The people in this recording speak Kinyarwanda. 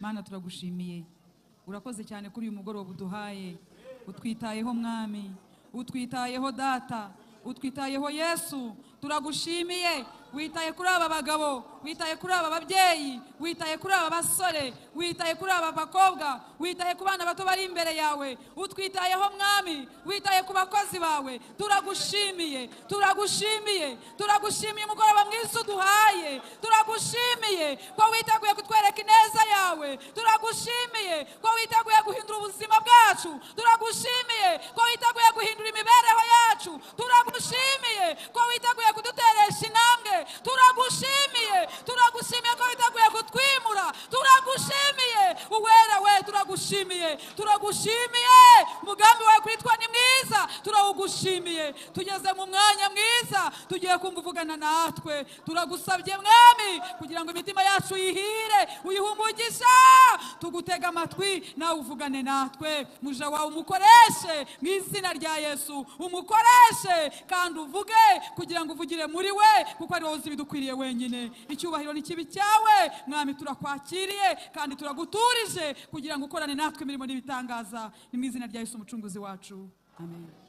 Mana turagushimiye, urakoze cyane kuri uyu mugoroba uduhaye, utwitayeho mwami, utwitayeho data, utwitayeho Yesu. Turagushimiye, witaye kuri aba bagabo, witaye kuri aba babyeyi, witaye kuri aba basore, witaye kuri aba bakobwa, witaye ku bana bato bari imbere yawe, utwitayeho mwami, witaye ku bakozi bawe. Turagushimiye, turagushimiye, turagushimiye umugoroba mwiza uduhaye. Turagushimiye ko witeguye kutwereka ineza yawe. Turagushimiye ko witeguye guhindura ubuzima bwacu. Turagushimiye ko witeguye guhindura imibereho yacu. Turagushimiye ko witeguye kuduteresha intambwe. Turagushimiye, turagushimiye ko witeguye kutwimura. Turagushimiye uwera we, turagushimiye, turagushimiye. Umugambi wawe kuri twe ni mwiza, turawugushimiye. Tugeze mu mwanya mwiza, tugiye kumva uvugana natwe. Turagusabye mwami kugira ngo imitima yacu yihire, uyihumugisha, tugutega amatwi nawe uvugane natwe. Muja wawe umukoreshe mu izina rya Yesu, umukoreshe kandi uvuge kugira ngo uvugire muri we, kuko ari wowe uzi ibidukwiriye wenyine. Icyubahiro n'ikibi cyawe mwami turakwakiriye kandi turaguturije kugira ngo ukorane natwe imirimo n'ibitangaza. Ni mu izina rya Yesu umucunguzi wacu, amen.